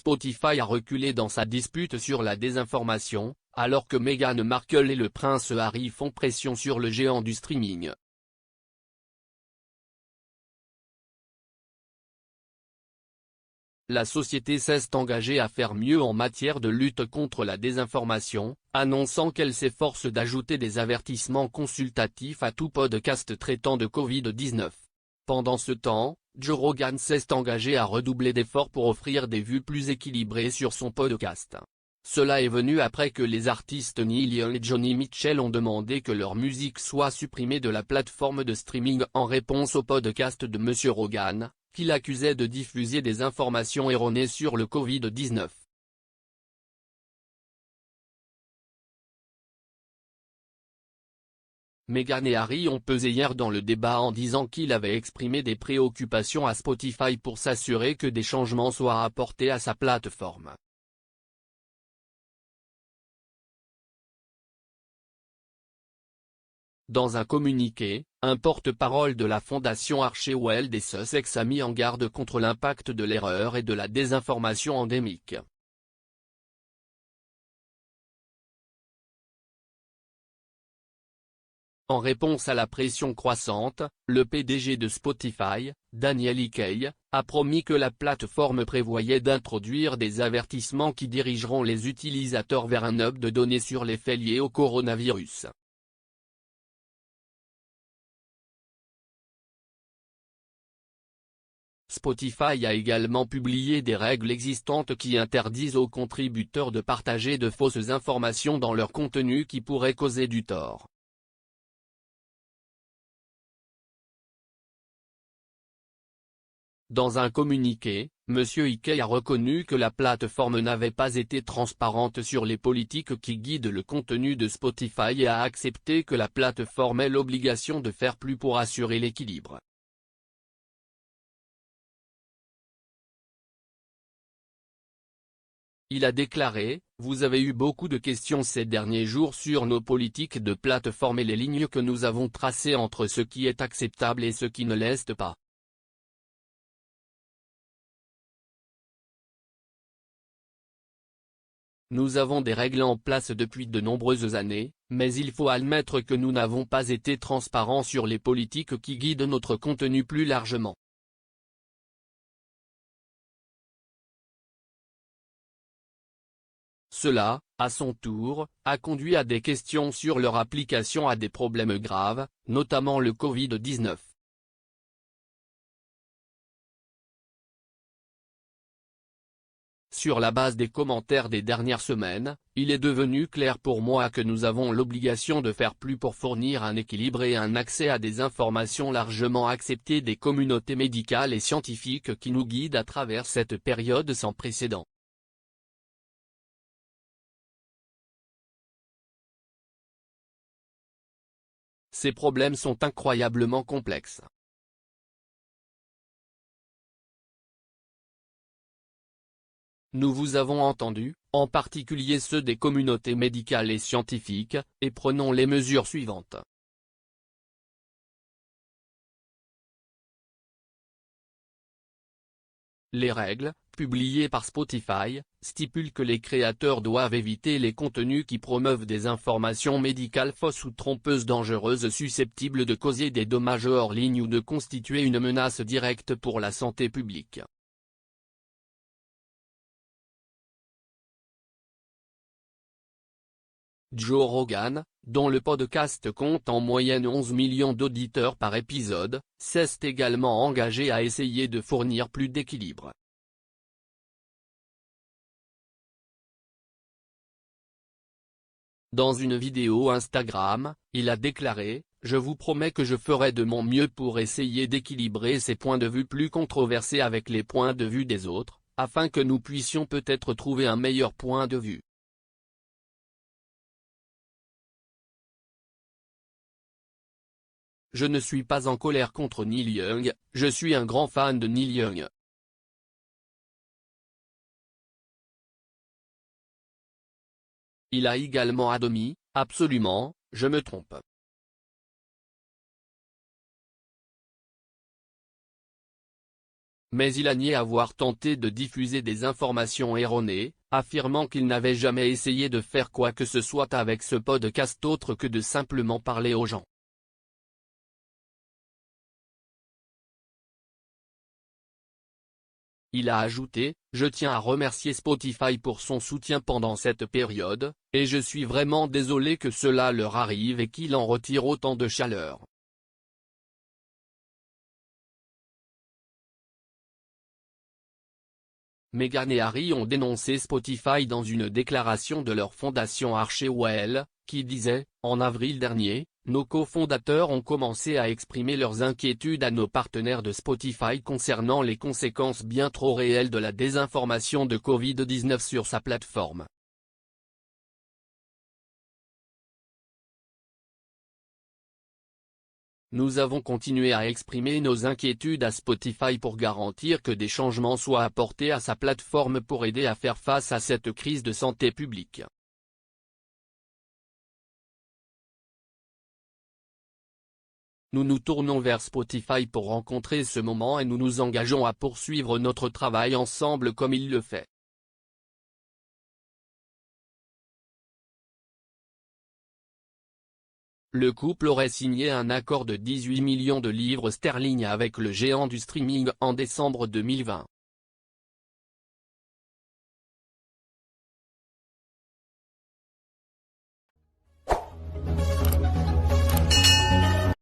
Spotify a reculé dans sa dispute sur la désinformation, alors que Meghan Markle et le prince Harry font pression sur le géant du streaming. La société s'est engagée à faire mieux en matière de lutte contre la désinformation, annonçant qu'elle s'efforce d'ajouter des avertissements consultatifs à tout podcast traitant de Covid-19. Pendant ce temps, Joe Rogan s'est engagé à redoubler d'efforts pour offrir des vues plus équilibrées sur son podcast. Cela est venu après que les artistes Neil Young et Johnny Mitchell ont demandé que leur musique soit supprimée de la plateforme de streaming en réponse au podcast de Monsieur Rogan, qui l'accusait de diffuser des informations erronées sur le Covid-19. Meghan et Harry ont pesé hier dans le débat en disant qu'il avait exprimé des préoccupations à Spotify pour s'assurer que des changements soient apportés à sa plateforme. Dans un communiqué, un porte-parole de la fondation Archewell des Sussex a mis en garde contre l'impact de l'erreur et de la désinformation endémique. En réponse à la pression croissante, le PDG de Spotify, Daniel Ek, a promis que la plateforme prévoyait d'introduire des avertissements qui dirigeront les utilisateurs vers un hub de données sur les faits liés au coronavirus. Spotify a également publié des règles existantes qui interdisent aux contributeurs de partager de fausses informations dans leur contenu qui pourraient causer du tort. Dans un communiqué, M. Ek a reconnu que la plateforme n'avait pas été transparente sur les politiques qui guident le contenu de Spotify et a accepté que la plateforme ait l'obligation de faire plus pour assurer l'équilibre. Il a déclaré, « Vous avez eu beaucoup de questions ces derniers jours sur nos politiques de plateforme et les lignes que nous avons tracées entre ce qui est acceptable et ce qui ne l'est pas. » Nous avons des règles en place depuis de nombreuses années, mais il faut admettre que nous n'avons pas été transparents sur les politiques qui guident notre contenu plus largement. Cela, à son tour, a conduit à des questions sur leur application à des problèmes graves, notamment le Covid-19. Sur la base des commentaires des dernières semaines, il est devenu clair pour moi que nous avons l'obligation de faire plus pour fournir un équilibre et un accès à des informations largement acceptées des communautés médicales et scientifiques qui nous guident à travers cette période sans précédent. Ces problèmes sont incroyablement complexes. Nous vous avons entendu, en particulier ceux des communautés médicales et scientifiques, et prenons les mesures suivantes. Les règles, publiées par Spotify, stipulent que les créateurs doivent éviter les contenus qui promeuvent des informations médicales fausses ou trompeuses dangereuses susceptibles de causer des dommages hors ligne ou de constituer une menace directe pour la santé publique. Joe Rogan, dont le podcast compte en moyenne 11 millions d'auditeurs par épisode, s'est également engagé à essayer de fournir plus d'équilibre. Dans une vidéo Instagram, il a déclaré, « Je vous promets que je ferai de mon mieux pour essayer d'équilibrer ces points de vue plus controversés avec les points de vue des autres, afin que nous puissions peut-être trouver un meilleur point de vue. » Je ne suis pas en colère contre Neil Young, je suis un grand fan de Neil Young. Il a également admis, « Absolument, je me trompe. Mais il a nié avoir tenté de diffuser des informations erronées, affirmant qu'il n'avait jamais essayé de faire quoi que ce soit avec ce podcast autre que de simplement parler aux gens. Il a ajouté « Je tiens à remercier Spotify pour son soutien pendant cette période, et je suis vraiment désolé que cela leur arrive et qu'il en retire autant de chaleur. » Meghan et Harry ont dénoncé Spotify dans une déclaration de leur fondation Archewell, qui disait « En avril dernier, nos cofondateurs ont commencé à exprimer leurs inquiétudes à nos partenaires de Spotify concernant les conséquences bien trop réelles de la désinformation de Covid-19 sur sa plateforme. » Nous avons continué à exprimer nos inquiétudes à Spotify pour garantir que des changements soient apportés à sa plateforme pour aider à faire face à cette crise de santé publique. Nous nous tournons vers Spotify pour rencontrer ce moment et nous nous engageons à poursuivre notre travail ensemble comme il le fait. Le couple aurait signé un accord de 18 millions de livres sterling avec le géant du streaming en décembre 2020.